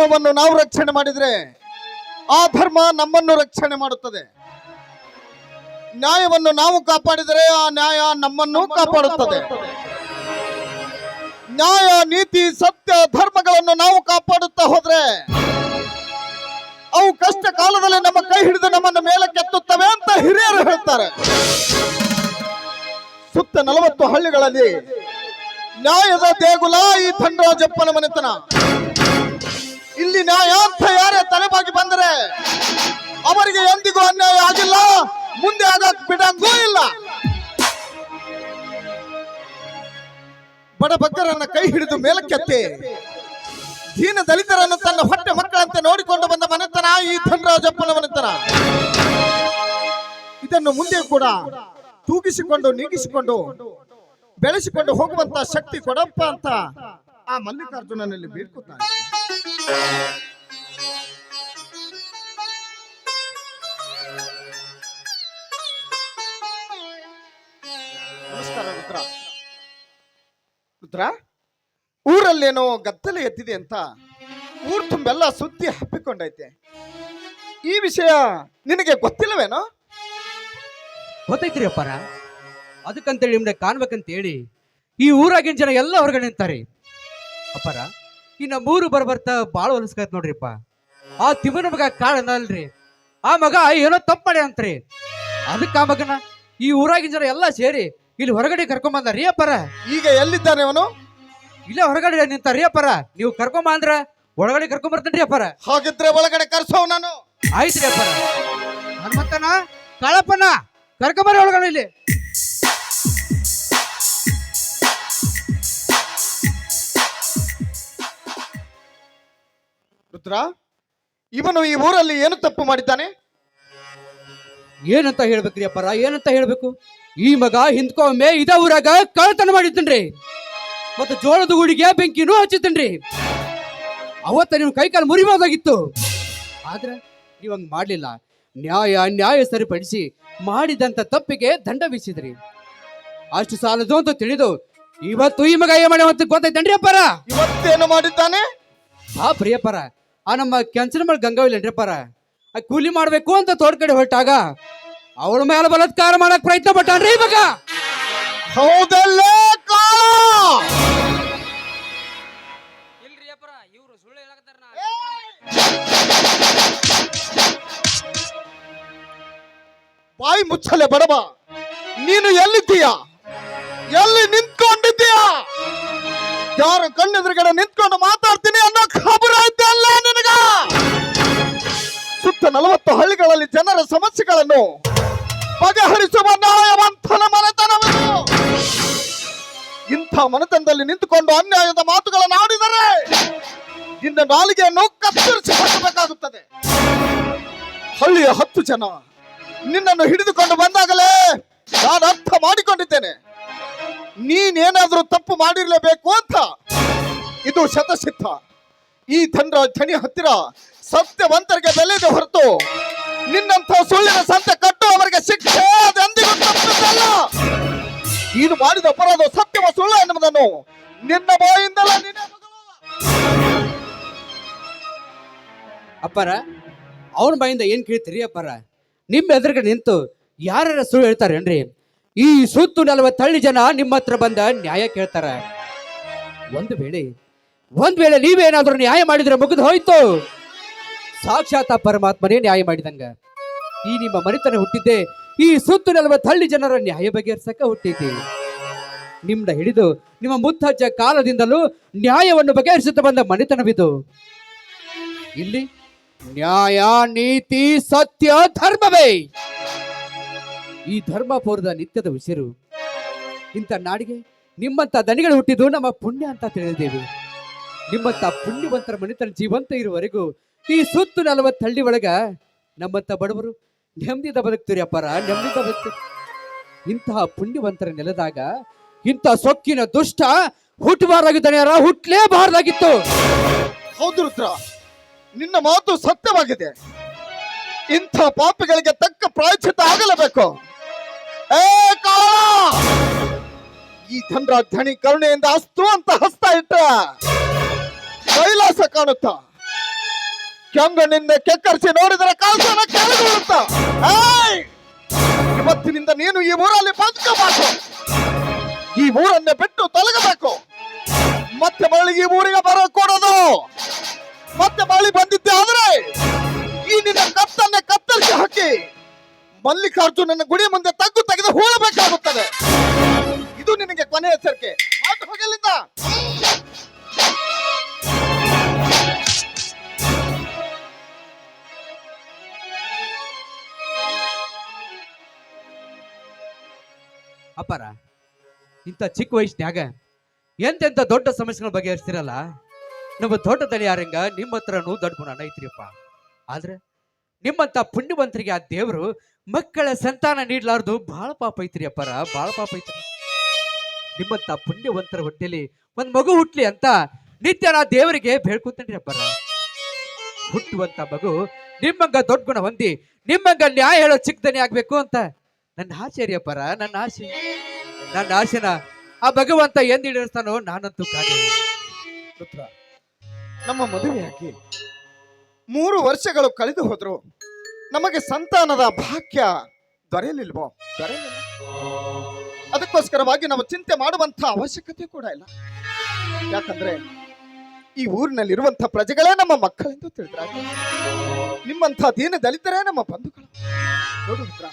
ಧರ್ಮವನ್ನು ನಾವು ರಕ್ಷಣೆ ಮಾಡಿದ್ರೆ ಆ ಧರ್ಮ ನಮ್ಮನ್ನು ರಕ್ಷಣೆ ಮಾಡುತ್ತದೆ. ನ್ಯಾಯವನ್ನು ನಾವು ಕಾಪಾಡಿದರೆ ಆ ನ್ಯಾಯ ನಮ್ಮನ್ನು ಕಾಪಾಡುತ್ತದೆ. ನ್ಯಾಯ, ನೀತಿ, ಸತ್ಯ, ಧರ್ಮಗಳನ್ನು ನಾವು ಕಾಪಾಡುತ್ತಾ ಹೋದ್ರೆ ಅವು ಕಷ್ಟ ಕಾಲದಲ್ಲಿ ನಮ್ಮ ಕೈ ಹಿಡಿದು ನಮ್ಮನ್ನು ಮೇಲಕ್ಕೆತ್ತುತ್ತವೆ ಅಂತ ಹಿರಿಯರು ಹೇಳ್ತಾರೆ. ಸುತ್ತ 40 ಹಳ್ಳಿಗಳಲ್ಲಿ ನ್ಯಾಯದ ದೇಗುಲ ಈ ಧನರಾಜಪ್ಪನ ಮನೆತನ. ಇಲ್ಲಿ ನ್ಯಾಯ ಅಂತ ಯಾರೇ ತಲೆಬಾಗಿ ಬಂದರೆ ಅವರಿಗೆ ಎಂದಿಗೂ ಅನ್ಯಾಯ ಆಗಿಲ್ಲ, ಮುಂದೆ ಆಗಕ್ ಬಿಡಂಗೂ ಇಲ್ಲ. ಬಡಬಗ್ಗರನ್ನ ಕೈ ಹಿಡಿದು ಮೇಲಕ್ಕೆತ್ತಿ ದೀನ ದಲಿತರನ್ನು ತನ್ನ ಹೊಟ್ಟೆ ಮಕ್ಕಳಂತೆ ನೋಡಿಕೊಂಡು ಬಂದ ಮನೆತನ ಈ ಧನರಾಜಪ್ಪನ ಮನೆತನ. ಇದನ್ನು ಮುಂದೆ ಕೂಡ ತೂಗಿಸಿಕೊಂಡು ನೀಗಿಸಿಕೊಂಡು ಬೆಳೆಸಿಕೊಂಡು ಹೋಗುವಂತ ಶಕ್ತಿ ಕೊಡಪ್ಪ ಅಂತ ಆ ಮಲ್ಲಿಕಾರ್ಜುನನಲ್ಲಿ ಬೇಡ್ಕೊತಾರೆ. ನಮಸ್ಕಾರ ರುದ್ರ. ರುದ್ರ, ಊರಲ್ಲೇನೋ ಗದ್ದಲೆ ಎದ್ದಿದೆ ಅಂತ ಊರು ತುಂಬೆಲ್ಲ ಸುದ್ದಿ ಹಬ್ಬಿಕೊಂಡೈತೆ. ಈ ವಿಷಯ ನಿನಗೆ ಗೊತ್ತಿಲ್ಲವೇನೋ? ಗೊತ್ತೈತ್ರಿ ಅಪ್ಪಾರ. ಅದಕ್ಕಂತೇಳಿ ನಿಮ್ನೆ ಕಾಣ್ಬೇಕಂತ ಹೇಳಿ ಈ ಊರಾಗಿನ ಜನ ಎಲ್ಲ ಹೊರಗಡೆ ನಿಂತಾರೆ ಅಪ್ಪಾರ. ಇನ್ನ ಮೂರು ಬರ್ತಾ ಬಾಳ ಹೊಲಸ್ಕತ್ ನೋಡ್ರಿಪ್ಪ. ಆ ತಿಮ್ಮನ ಮಗ ಕಾಳಲ್ರಿ, ಆ ಮಗ ಏನೋ ತಪ್ಪು ಮಾಡಿ ಅಂತ್ರಿ. ಅದಕ್ಕೆ ಆ ಮಗನ ಈ ಊರಾಗಿನ ಜನ ಎಲ್ಲ ಸೇರಿ ಇಲ್ಲಿ ಹೊರಗಡೆ ಕರ್ಕೊಂಬಂದಾರಿ ಅಪ್ಪಾರ. ಈಗ ಎಲ್ಲಿದ್ದಾನೆ ಅವನು? ಇಲ್ಲೇ ಹೊರಗಡೆ ನಿಂತಾರಿ ಅಪ್ಪಾರ. ನೀವು ಕರ್ಕೊಂಬ ಅಂದ್ರ ಒಳಗಡೆ ಕರ್ಕೊಂಬರ್ತೇನ್ರಿ ಅಪ್ಪಾರ. ಹಾಗಿದ್ರೆ ಒಳಗಡೆ ಕರ್ಸೋ ನಾನು. ಆಯ್ತ್ರಿ ಅಪ್ಪಾರ. ಹನುಮಂತನ, ಕಾಳಪ್ಪನ ಕರ್ಕೊಂಬರ್ರಿ ಒಳಗಡೆ ಇಲ್ಲಿ. ರುದ್ರ, ಇವನು ಈ ಊರಲ್ಲಿ ಏನು ತಪ್ಪು ಮಾಡಿದ್ದಾನೆ? ಏನಂತ ಹೇಳ್ಬೇಕ್ರಿ ಅಪ್ಪಾರ, ಏನಂತ ಹೇಳ್ಬೇಕು? ಈ ಮಗ ಹಿಂದ್ಕೊಮ್ಮೆ ಇದ ಊರಾಗ ಕಳ್ಳತನ ಮಾಡಿತ್ತನ್ರಿ, ಮತ್ತು ಜೋಳದ ಗುಡಿಗೆ ಬೆಂಕಿನೂ ಹಚ್ಚಿತ್ತನ್ರಿ. ಅವತ್ತ ನೀವು ಕೈಕಾಲು ಮುರಿಬೋದಾಗಿತ್ತು, ಆದ್ರೆ ನೀವು ಹಂಗ್ ಮಾಡ್ಲಿಲ್ಲ. ನ್ಯಾಯ ಸರಿಪಡಿಸಿ ಮಾಡಿದಂತ ತಪ್ಪಿಗೆ ದಂಡ ಬೀಸಿದ್ರಿ. ಅಷ್ಟು ಸಾಲದು ಅಂತ ತಿಳಿದು ಇವತ್ತು ಈ ಮಗ ಏನ್ ಮಾಡಿ ಗೊತ್ತೈತನ್ರಿ ಅಪ್ಪಾರ? ಇವತ್ತೇನು ಮಾಡಿದ್ದಾನೆ? ಹಾ ಪ್ರಿಯಪ್ಪರ, ಆ ನಮ್ಮ ಕೆಂಚನಮಳ್ ಗಂಗಾವಿಲ್ಲೇನ್ರಿ ಅಪ್ಪಾರ, ಆ ಕೂಲಿ ಮಾಡ್ಬೇಕು ಅಂತ ತೋಟ ಕಡೆ ಹೊರಟಾಗ ಅವಳ ಮೇಲೆ ಬಲಾತ್ಕಾರ ಮಾಡಕ್ ಪ್ರಯತ್ನ ಪಟ್ಟಾನ್ರಿ ಈ ಮಗ. ಹೌದಲ್ಲ? ಬಾಯಿ ಮುಚ್ಚಲೆ ಬಡವ, ನೀನು ಎಲ್ಲಿದ್ದೀಯಾ? ಎಲ್ಲಿ ನಿಂತ್ಕೊಂಡಿದ್ದೀಯಾ? ಯಾರು ಕಣ್ಣೆದುರುಗಡೆ ನಿಂತ್ಕೊಂಡು ಮಾತಾಡ್ತೀನಿ ಅನ್ನೋ ಖಬರ ಅಲ್ಲ ನಿನಗ? ಸುತ್ತ 40 ಹಳ್ಳಿಗಳಲ್ಲಿ ಜನರ ಸಮಸ್ಯೆಗಳನ್ನು ಬಗೆಹರಿಸುವ ನ್ಯಾಯವಂತನ ಮನೆತನವನ್ನು. ಇಂಥ ಮನೆತನದಲ್ಲಿ ನಿಂತುಕೊಂಡು ಅನ್ಯಾಯದ ಮಾತುಗಳನ್ನು ಆಡಿದರೆ ನಿನ್ನ ನಾಲಿಗೆಯನ್ನು ಕತ್ತರಿಸಿ ಹಾಕಬೇಕಾಗುತ್ತದೆ. ಹಳ್ಳಿಯ 10 ಜನ ನಿನ್ನನ್ನು ಹಿಡಿದುಕೊಂಡು ಬಂದಾಗಲೇ ನಾನು ಅರ್ಥ ಮಾಡಿಕೊಂಡಿದ್ದೇನೆ, ನೀನೇನಾದ್ರೂ ತಪ್ಪು ಮಾಡಿರ್ಲೇಬೇಕು ಅಂತ. ಇದು ಶತಸಿದ್ಧ. ಈ ಧನಿ ಹತ್ತಿರ ಸತ್ಯವಂತರಿಗೆ ಬೆಲೆ ಇದೆ ಹೊರತು ನಿನ್ನಂಥ ಸುಳ್ಳಿನ ಸಂತೆ ಕಟ್ಟುವವರಿಗೆ ಶಿಕ್ಷೆ ಅದೆಂದಿಗೂ ತಪ್ಪಿದ್ದಲ್ಲ. ನೀನು ಮಾಡಿದ ಅಪರಾಧ ಸತ್ಯವ ಸುಳ್ಳು ಎನ್ನುವುದನ್ನು ನಿನ್ನ ಬಾಯಿಂದಲೇ ನೀನೇ ಅಪ್ಪಾರ. ಅವನ ಬಾಯಿಂದ ಏನ್ ಕೇಳ್ತೀರಿ ಅಪ್ಪಾರ? ನಿಮ್ಮ ಎದುರುಗಡೆ ನಿಂತು ಯಾರ್ಯಾರ ಸುಳ್ಳು ಹೇಳ್ತಾರೇನ್ರಿ? ಈ ಸುತ್ತು 40 ಹಳ್ಳಿ ಜನ ನಿಮ್ಮ ಹತ್ರ ಬಂದ ನ್ಯಾಯ ಕೇಳ್ತಾರ. ಒಂದು ವೇಳೆ ನೀವೇನಾದ್ರೂ ನ್ಯಾಯ ಮಾಡಿದ್ರೆ ಮುಗಿದು ಹೋಯ್ತು. ಸಾಕ್ಷಾತ್ ಪರಮಾತ್ಮನೇ ನ್ಯಾಯ ಮಾಡಿದಂಗ. ಈ ನಿಮ್ಮ ಮನೆತನ ಹುಟ್ಟಿದ್ದೆ ಈ ಸುತ್ತು 40 ಹಳ್ಳಿ ಜನರ ನ್ಯಾಯ ಬಗೆಹರಿಸಕ ಹುಟ್ಟಿದ್ದೆ. ನಿಮ್ದ ಹಿಡಿದು ನಿಮ್ಮ ಮುತ್ತಜ್ಜ ಕಾಲದಿಂದಲೂ ನ್ಯಾಯವನ್ನು ಬಗೆಹರಿಸುತ್ತಾ ಬಂದ ಮನೆತನವಿದು. ಇಲ್ಲಿ ನ್ಯಾಯ, ನೀತಿ, ಸತ್ಯ, ಧರ್ಮವೇ ಈ ಧರ್ಮಪೌರದ ನಿತ್ಯದ ಉಸಿರು. ಇಂಥ ನಾಡಿಗೆ ನಿಮ್ಮಂತ ದನಿಗಳು ಹುಟ್ಟಿದ್ದು ನಮ್ಮ ಪುಣ್ಯ ಅಂತ ತಿಳಿದೇವೆ. ನಿಮ್ಮಂತ ಪುಣ್ಯವಂತರ ಮನೆತನ ಜೀವಂತ ಇರುವವರೆಗೂ ಈ ಸುತ್ತು 40 ಹಳ್ಳಿ ಒಳಗ ನಮ್ಮಂತ ಬಡವರು ನೆಮ್ಮದಿಯಿಂದ ಬದುಕ್ತೀರಿ ಅಪ್ಪಾರ, ನೆಮ್ಮದಿಯಿಂದ ಬದುಕ್ತೀರಿ. ಇಂತಹ ಪುಣ್ಯವಂತರ ನೆಲದಾಗ ಇಂಥ ಸೊಕ್ಕಿನ ದುಷ್ಟ ಹುಟ್ಟಬಾರ್ದಾಗಿದ್ದಾನೆ, ಹುಟ್ಟಲೇಬಾರ್ದಾಗಿತ್ತು. ಹೌದು ರುದ್ರ, ನಿನ್ನ ಮಾತು ಸತ್ಯವಾಗಿದೆ. ಇಂಥ ಪಾಪಿಗಳಿಗೆ ತಕ್ಕ ಪ್ರಾಯಶ್ಚಿತ್ತ ಆಗಲೇಬೇಕು. ಈ ಧನಿ ಕರುಣೆಯಿಂದ ಅಸ್ತು ಅಂತ ಹಸ್ತ ಇಟ್ಟ ಕೈಲಾಸ ಕಾಣುತ್ತ. ಕೆಂಗನಿಂದ ಕೆಕ್ಕರಿಸಿ ನೋಡಿದರೆ ಕಾಲ್ಸನ ಕೆಳಗುಳುತ್ತ. ಏಯ್! ಇವತ್ತಿನಿಂದ ನೀನು ಈ ಊರಲ್ಲಿ ಬದುಕಬೇಕು, ಈ ಊರನ್ನೇ ಬಿಟ್ಟು ತೊಲಗಬೇಕು. ಮತ್ತೆ ಮರಳಿ ಈ ಊರಿಗೆ ಬರೋ ಕೊಡೋದು. ಮತ್ತೆ ಮರಳಿ ಬಂದಿದ್ದೆ ಆದ್ರೆ ಈ ನಿನ್ನ ಕತ್ತನ್ನೇ ಕತ್ತರಿಸಿ ಹಾಕಿ ಮಲ್ಲಿಕಾರ್ಜುನನ ಗುಡಿ ಮುಂದೆ ತಗ್ಗು ತೆಗೆದು ಹೂಳಬೇಕಾಗುತ್ತದೆ. ಇದು ನಿನಗೆ ಕೊನೆಯ ಎಚ್ಚರಿಕೆ. ಆಟ ಹೋಗಲಿಂದ. ಅಪ್ಪಾರ, ಇಂಥ ಚಿಕ್ಕ ವಯಸ್ಸಿನಾಗ ಎಂತೆಂಥ ದೊಡ್ಡ ಸಮಸ್ಯೆಗಳ ಬಗೆಹರಿಸ್ತಿರಲ್ಲ. ನಮ್ಮ ದೊಡ್ಡ ತಲೆಯಾರಂಗ ನಿಮ್ಮ ಹತ್ರನೂ ದೊಡ್ಡ ಗುಣ ಐತ್ರಿಯಪ್ಪ. ಆದ್ರೆ ನಿಮ್ಮಂತ ಪುಣ್ಯವಂತರಿಗೆ ಆ ದೇವರು ಮಕ್ಕಳ ಸಂತಾನ ನೀಡ್ಲಾರ್ದು ಬಹಳ ಪಾಪ ಐತ್ರಿ ಅಪ್ಪಾರ, ಬಹಳ ಪಾಪ ಐತ್ರಿ. ನಿಮ್ಮಂತ ಪುಣ್ಯವಂತರ ಹೊಟ್ಟೆಲಿ ಒಂದ್ ಮಗು ಹುಟ್ಲಿ ಅಂತ ನಿತ್ಯ ನಾ ದೇವರಿಗೆ ಬೇಡ್ಕೊತೇನ್ರಿ ಅಪ್ಪಾರ. ಹುಟ್ಟುವಂತ ಮಗು ನಿಮ್ಮಂಗ ದೊಡ್ಡ ಗುಣ ಹೊಂದಿ ನಿಮ್ಮಂಗ ನ್ಯಾಯ ಹೇಳೋ ಚಿಕ್ಕದನಿ ಆಗ್ಬೇಕು ಅಂತ ನನ್ನ ಆಸೆ ರೀ ಅಪ್ಪಾರ, ನನ್ನ ಆಸೆ. ನನ್ನ ಆಸೆನ ಆ ಭಗವಂತ ಎಂದ್ ಈಡೇರಿಸ್ತಾನೋ ನಾನಂತೂ ಕಾಣೆ. ಪುತ್ರ, ನಮ್ಮ ಮದುವೆಯಾಗಿ 3 ವರ್ಷಗಳು ಕಳೆದು ಹೋದ್ರು ನಮಗೆ ಸಂತಾನದ ಭಾಗ್ಯ ದೊರೆಯಲಿಲ್ವೋ? ದೊರೆಯಲಿಲ್ಲ. ಅದಕ್ಕೋಸ್ಕರವಾಗಿ ನಾವು ಚಿಂತೆ ಮಾಡುವಂತ ಅವಶ್ಯಕತೆ ಕೂಡ ಇಲ್ಲ. ಯಾಕಂದ್ರೆ ಈ ಊರಿನಲ್ಲಿರುವಂತ ಪ್ರಜೆಗಳೇ ನಮ್ಮ ಮಕ್ಕಳೆಂದು ತಿಳಿದ್ರ, ನಿಮ್ಮಂಥ ದೀನ ದಲಿತರೇ ನಮ್ಮ ಬಂಧುಗಳು. ನೋಡು ಪುತ್ರ,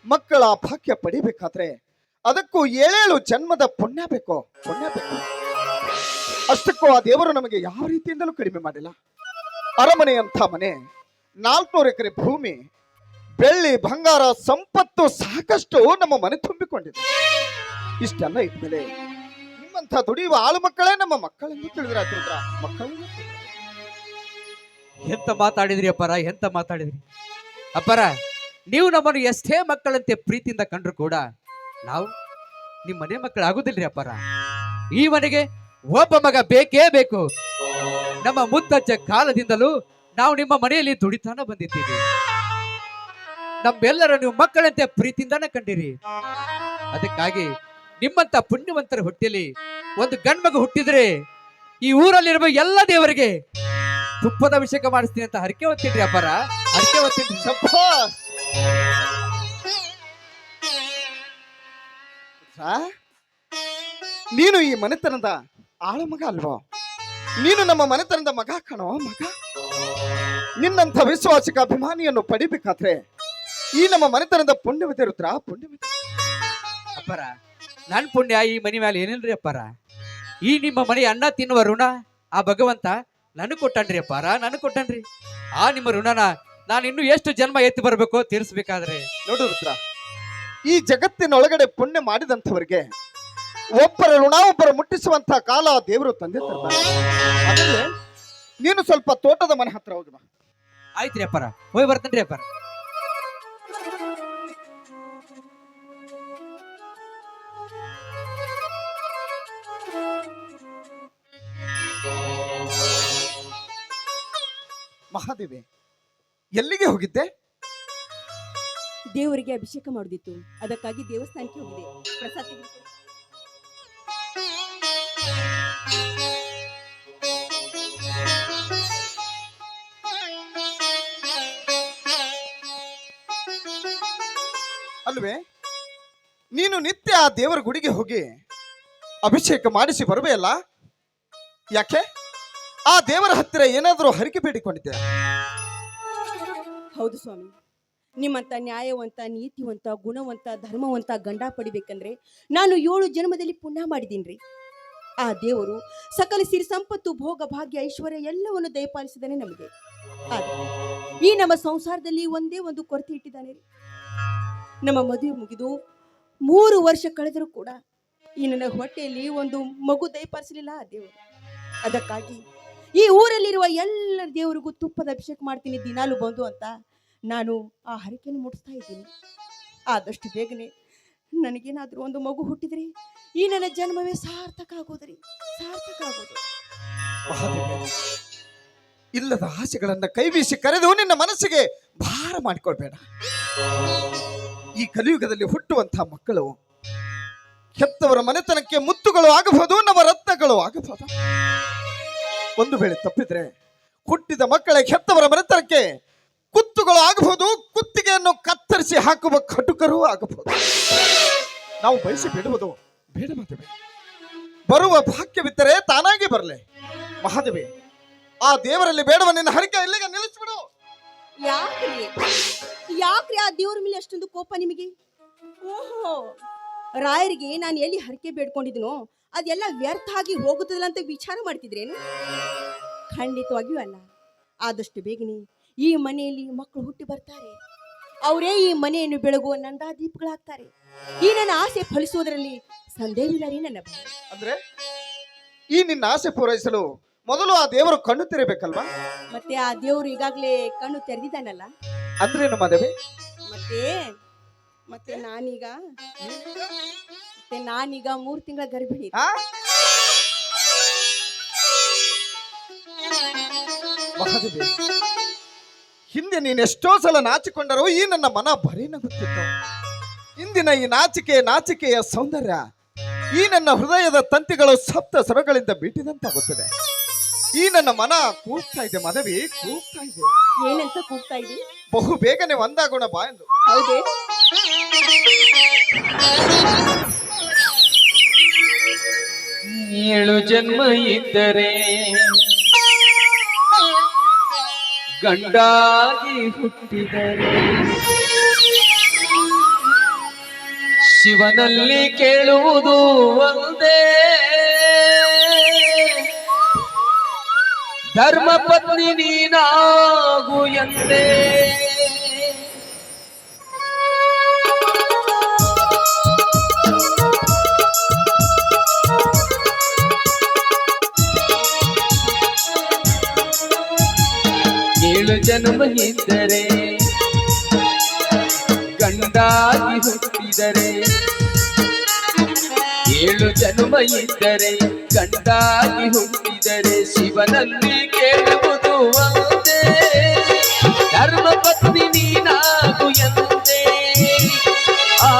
ಮಕ್ಕಳ ಭಾಗ್ಯ ಪಡಿಬೇಕಾದ್ರೆ ಅದಕ್ಕೂ 7 ಜನ್ಮದ ಪುಣ್ಯ ಬೇಕು, ಪುಣ್ಯ ಬೇಕು. ಅಷ್ಟಕ್ಕೂ ಆ ದೇವರು ನಮಗೆ ಯಾವ ರೀತಿಯಿಂದಲೂ ಕಡಿಮೆ ಮಾಡಿಲ್ಲ. ಅರಮನೆಯಂಥ ಮನೆ, 400 ಎಕರೆ ಭೂಮಿ, ಬೆಳ್ಳಿ ಬಂಗಾರ ಸಂಪತ್ತು ಸಾಕಷ್ಟು ನಮ್ಮ ಮನೆ ತುಂಬಿಕೊಂಡಿದೆ. ಇಷ್ಟೆಲ್ಲ ಇದ್ಮೇಲೆ ನಿಮ್ಮಂಥ ದುಡಿಯುವ ಆಳು ಮಕ್ಕಳೇ ನಮ್ಮ ಮಕ್ಕಳೆಂದು ತಿಳಿದ್ರ ಮಕ್ಕಳೆಂದು ಎಂತ ಮಾತಾಡಿದ್ರಿ ಅಪ್ಪಾರ, ಎಂತ ಮಾತಾಡಿದ್ರಿ ಅಪ್ಪಾರ. ನೀವು ನಮ್ಮನ್ನು ಎಷ್ಟೇ ಮಕ್ಕಳಂತೆ ಪ್ರೀತಿಯಿಂದ ಕಂಡ್ರು ಕೂಡ ನಾವು ನಿಮ್ಮ ಮನೆ ಮಕ್ಕಳು ಆಗುದಿಲ್ರಿ ಅಪ್ಪಾರ. ಈ ಮನೆಗೆ ಒಬ್ಬ ಮಗ ಬೇಕೇ ಬೇಕು. ನಮ್ಮ ಮುತ್ತಜ್ಜ ಕಾಲದಿಂದಲೂ ನಾವು ನಿಮ್ಮ ಮನೆಯಲ್ಲಿ ದುಡಿತಾನ ಬಂದಿದ್ದೀವಿ. ನಮ್ಮೆಲ್ಲರ ನೀವು ಮಕ್ಕಳಂತೆ ಪ್ರೀತಿಯಿಂದಾನ ಕಂಡಿರಿ. ಅದಕ್ಕಾಗಿ ನಿಮ್ಮಂತ ಪುಣ್ಯವಂತರ ಹೊಟ್ಟೆಯಲ್ಲಿ ಒಂದು ಗಂಡ್ಮಗು ಹುಟ್ಟಿದ್ರೆ ಈ ಊರಲ್ಲಿರುವ ಎಲ್ಲ ದೇವರಿಗೆ ತುಪ್ಪದ ಅಭಿಷೇಕ ಮಾಡಿಸ್ತೀನಿ ಅಂತ ಹರಕೆ ಹೊತ್ತಿದ್ರಿ ಅಪ್ಪಾರ, ಹರಕೆ ಹೊತ್ತಿದ್ರಿ. ಶಭಾಷ್. ನೀನು ಈ ಮನೆತನದ ಆಳು ಮಗ ಅಲ್ವೋ? ನೀನು ನಮ್ಮ ಮನೆತನದ ಮಗ ಕಣೋ, ಮಗ. ನಿನ್ನಂಥ ವಿಶ್ವಾಸಿಕ ಅಭಿಮಾನಿಯನ್ನು ಪಡಿಬೇಕಾದ್ರೆ ಈ ನಮ್ಮ ಮನೆತನದ ಪುಣ್ಯವತೆ ರುದ್ರ, ಪುಣ್ಯವತೆ. ಅಪ್ಪಾರ, ನನ್ ಪುಣ್ಯ ಈ ಮನೆ ಮೇಲೆ ಏನಿಲ್ರಿ ಅಪ್ಪಾರ. ಈ ನಿಮ್ಮ ಮನೆ ಅನ್ನ ತಿನ್ನುವ ಋಣ ಆ ಭಗವಂತ ನನಗ್ ಕೊಟ್ಟನ್ರಿ ಅಪ್ಪಾರ, ನನಗ್ ಕೊಟ್ಟನ್ರಿ. ಆ ನಿಮ್ಮ ಋಣನ ನಾನು ಇನ್ನು ಎಷ್ಟು ಜನ್ಮ ಎತ್ತಿ ಬರ್ಬೇಕು ತೀರಿಸ್ಬೇಕಾದ್ರೆ. ನೋಡು ರುದ್ರ, ಈ ಜಗತ್ತಿನೊಳಗಡೆ ಪುಣ್ಯ ಮಾಡಿದಂಥವರಿಗೆ ಒಬ್ಬರ ಋಣ ಒಬ್ಬರ ಮುಟ್ಟಿಸುವಂತ ಕಾಲ ದೇವರು ತಂದೆ ತರ್ತಾರೆ. ಆಮೇಲೆ ನೀನು ಸ್ವಲ್ಪ ತೋಟದ ಮನೆ ಹತ್ರ ಹೋಗಿ ಬಾ. ಆಯ್ತ್ರಿ ಅಪ್ಪಾರ, ಹೋಗಿ ಬರ್ತೇನ್ರಿ ಅಪ್ಪಾರ. ಮಹಾದೇವಿ, ಎಲ್ಲಿಗೆ ಹೋಗಿದ್ದೆ? ದೇವರಿಗೆ ಅಭಿಷೇಕ ಮಾಡುದಿತ್ತು, ಅದಕ್ಕಾಗಿ ದೇವಸ್ಥಾನಕ್ಕೆ ಹೋಗಿದೆ. ಪ್ರಸಾದ ತೆಗೆದುಕೊಳ್ಳಿ. ಅಲ್ವೇ, ನೀನು ನಿತ್ಯ ಆ ದೇವರ ಗುಡಿಗೆ ಹೋಗಿ ಅಭಿಷೇಕ ಮಾಡಿಸಿ ಬರುವೆಯಲ್ಲ, ಯಾಕೆ? ಆ ದೇವರ ಹತ್ತಿರ ಏನಾದರೂ ಹರಿಕೆ ಬೇಡಿಕೊಂಡಿದ್ದೆ? ಹೌದು ಸ್ವಾಮಿ, ನಿಮ್ಮಂತ ನ್ಯಾಯವಂತ, ನೀತಿವಂತ, ಗುಣವಂತ, ಧರ್ಮವಂತ ಗಂಡ ಪಡಿಬೇಕಂದ್ರೆ ನಾನು 7 ಜನ್ಮದಲ್ಲಿ ಪುಣ್ಯ ಮಾಡಿದೀನ್ರಿ. ಆ ದೇವರು ಸಕಲ ಸಿರಿ ಸಂಪತ್ತು, ಭೋಗ, ಭಾಗ್ಯ, ಐಶ್ವರ್ಯ ಎಲ್ಲವನ್ನು ದಯಪಾಲಿಸಿದಾನೆ ನಮಗೆ. ಆದ್ರೆ ಈ ನಮ್ಮ ಸಂಸಾರದಲ್ಲಿ ಒಂದೇ ಒಂದು ಕೊರತೆ ಇಟ್ಟಿದ್ದಾನೆ ರೀ. ನಮ್ಮ ಮದುವೆ ಮುಗಿದು 3 ವರ್ಷ ಕಳೆದರೂ ಕೂಡ ಈ ನನ್ನ ಹೊಟ್ಟೆಯಲ್ಲಿ ಒಂದು ಮಗು ದಯಪಾಲಿಸಲಿಲ್ಲ ಆ ದೇವರು. ಅದಕ್ಕಾಗಿ ಈ ಊರಲ್ಲಿರುವ ಎಲ್ಲ ದೇವರಿಗೂ ತುಪ್ಪದ ಅಭಿಷೇಕ ಮಾಡ್ತೀನಿ ದಿನಾಲು ಬಂದು ಅಂತ ನಾನು ಆ ಹರಕೆಯನ್ನು ಮುಟ್ಟಿಸ್ತಾ ಇದ್ದೀನಿ. ಆದಷ್ಟು ಬೇಗನೆ ನನಗೇನಾದರೂ ಒಂದು ಮಗು ಹುಟ್ಟಿದ್ರಿ ಈ ನನ್ನ ಜನ್ಮವೇ ಸಾರ್ಥಕ ಆಗೋದ್ರಿ, ಸಾರ್ಥಕ ಆಗೋದು. ಮಹಾದೇವಿ, ಇಲ್ಲದ ಆಸೆಗಳನ್ನ ಕೈಬೀಸಿ ಕರೆದು ನಿನ್ನ ಮನಸ್ಸಿಗೆ ಭಾರ ಮಾಡಿಕೊಳ್ಬೇಡ. ಈ ಕಲಿಯುಗದಲ್ಲಿ ಹುಟ್ಟುವಂತಹ ಮಕ್ಕಳು ಹೆತ್ತವರ ಮನೆತನಕ್ಕೆ ಮುತ್ತುಗಳು ಆಗಬಹುದು, ನವರತ್ನಗಳು ಆಗಬಹುದು. ಒಂದು ವೇಳೆ ತಪ್ಪಿದ್ರೆ ಹುಟ್ಟಿದ ಮಕ್ಕಳಿಗೆ ಹೆತ್ತವರ ಮರೆತರಕ್ಕೆ ಕುತ್ತುಗಳು ಆಗಬಹುದು, ಕುತ್ತಿಗೆಯನ್ನು ಕತ್ತರಿಸಿ ಹಾಕುವ ಕಟುಕರೂ ಆಗಬಹುದು. ನಾವು ಬಯಸಿ ಬಿಡುವುದು ಬೇಡ ಮಾತೇವೆ. ಬರುವ ಭಾಗ್ಯವಿದ್ದರೆ ತಾನಾಗಿ ಬರಲಿ. ಮಹಾದೇವಿ, ಆ ದೇವರಲ್ಲಿ ಬೇಡವ ನಿನ್ನ ಹರಿಕೆ ಇಲ್ಲಿಗೆ ನಿಲ್ಲಿಸ್ಬಿಡು. ಯಾಕ್ರಿ ಆ ದೇವ್ರ ಮೇಲೆ ಅಷ್ಟೊಂದು ಕೋಪ ನಿಮಗೆ? ಓಹೋ, ರಾಯರಿಗೆ ನಾನು ಎಲ್ಲಿ ಹರಕೆ ಬೇಡ್ಕೊಂಡಿದ್ನೋ ಅದೆಲ್ಲ ವ್ಯರ್ಥ ಆಗಿ ಹೋಗುತ್ತದಲ್ಲ ಅಂತ ವಿಚಾರ ಮಾಡ್ತಿದ್ರೇನು? ಖಂಡಿತವಾಗಿಯೂ ಅಲ್ಲ. ಆದಷ್ಟು ಬೇಗನೆ ಈ ಮನೆಯಲ್ಲಿ ಮಕ್ಕಳು ಹುಟ್ಟಿ ಬರ್ತಾರೆ. ಅವರೇ ಈ ಮನೆಯನ್ನು ಬೆಳಗುವ ನಂದಾ ದೀಪಗಳಾಗ್ತಾರೆ. ಈ ನನ್ನ ಆಸೆ ಫಲಿಸುವುದರಲ್ಲಿ ಸಂದೇಹವಿಲ್ಲ ರೀ ನನ್ನ. ಅಂದ್ರೆ ಈ ನಿನ್ನ ಆಸೆ ಪೂರೈಸಲು ಮೊದಲು ಆ ದೇವರು ಕಣ್ಣು ತೆರೆಯಬೇಕಲ್ವಾ? ಮತ್ತೆ ಆ ದೇವರು ಈಗಾಗಲೇ ಕಣ್ಣು ತೆರೆದಿದ್ದಾನಲ್ಲ. ಅಂದ್ರೇನು ಮಾದೇವಿ? ಮತ್ತೆ ಮತ್ತೆ ನಾನೀಗ 3 ತಿಂಗಳ ಗರ್ಭಿಣಿ. ಮಹಾದೇವಿ, ಹಿಂದೆ ನೀನು ಎಷ್ಟೋ ಸಲ ನಾಚಿಕೊಂಡರೂ ಈ ನನ್ನ ಮನ ಬರೀ ನಗುತ್ತಿತ್ತು. ಇಂದಿನ ಈ ನಾಚಿಕೆಯ ಸೌಂದರ್ಯ ಈ ನನ್ನ ಹೃದಯದ ತಂತಿಗಳು ಸಪ್ತ ಸ್ವರಗಳಿಂದ ಬಿಟ್ಟಿದಂತಾಗುತ್ತದೆ. ಈ ನನ್ನ ಮನ ಕೂಗ್ತಾ ಇದೆ ಮಾಧವಿ, ಕೂಗ್ತಾ ಇದೆ. ಏನಂತ ಕೂಗ್ತಾ ಇದೆ? ಬಹು ಬೇಗನೆ ಒಂದಾಗೋಣ ಬಾ ಎಂದು. ಹೌದೇ? ಏಳು ಜನ್ಮ ಇದ್ದರೆ ಗಂಡಾಗಿ ಹುಟ್ಟಿದರೆ ಶಿವನಲ್ಲಿ ಕೇಳುವುದು ಒಂದೇ, ಧರ್ಮ ಪತ್ನಿ ನೀನಾಗು ಎಂದೇ. ಏಳು ಜನ್ಮ ಇದ್ದರೆ ಗಂಡಾಗಿ ಹುಟ್ಟಿದರೆ, ಏಳು ಜನ್ಮ ಇದ್ದರೆ ಗಂಡಾಗಿ ಹುಟ್ಟಿದರೆ ಶಿವನಲ್ಲಿ ಕೇಳುವುದು ಒಂದೇ, ಧರ್ಮ ಪತ್ನಿ ನೀನಾಗು ಎಂದೇ. ಆ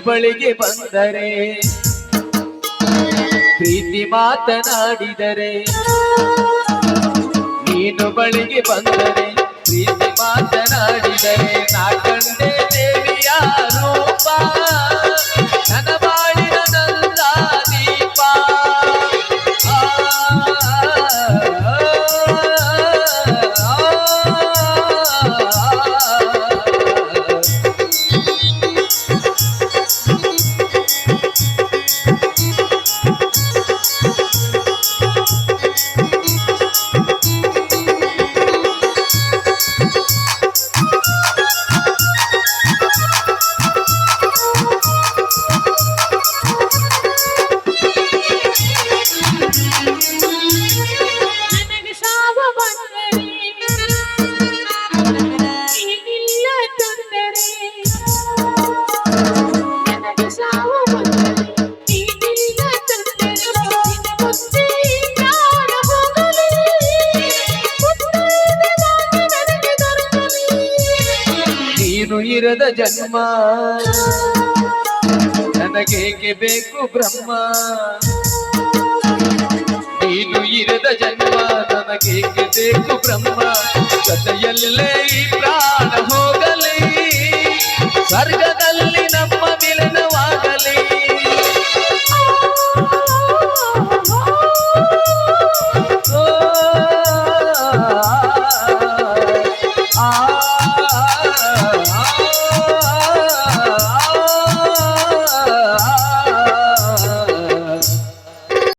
ಬಳಿಗೆ ಬಂದರೆ ಪ್ರೀತಿ ಮಾತನಾಡಿದರೆ, ನೀನು ಬಳಿಗೆ ಬಂದರೆ ಪ್ರೀತಿ ಮಾತನಾಡಿದರೆ, ನಾ ಕಂಡೆ ದೇವಿಯ ರೂಪ ನನ್ನ ಬಾಳಿನ ನಂದ ದೀಪ. ಇರದ ಜನ್ಮ ನನಗೇಕೆ ಬೇಕು ಬ್ರಹ್ಮ, ನೀನು ಇರದ ಜನ್ಮ ನಮಗೇಕೆ ಬೇಕು ಬ್ರಹ್ಮ ಜೊತೆಯಲ್ಲೇ ಈ ಪ್ರಾಣ ಹೋಗಲಿ ಸ್ವರ್ಗದಲ್ಲಿ ನಮ್ಮ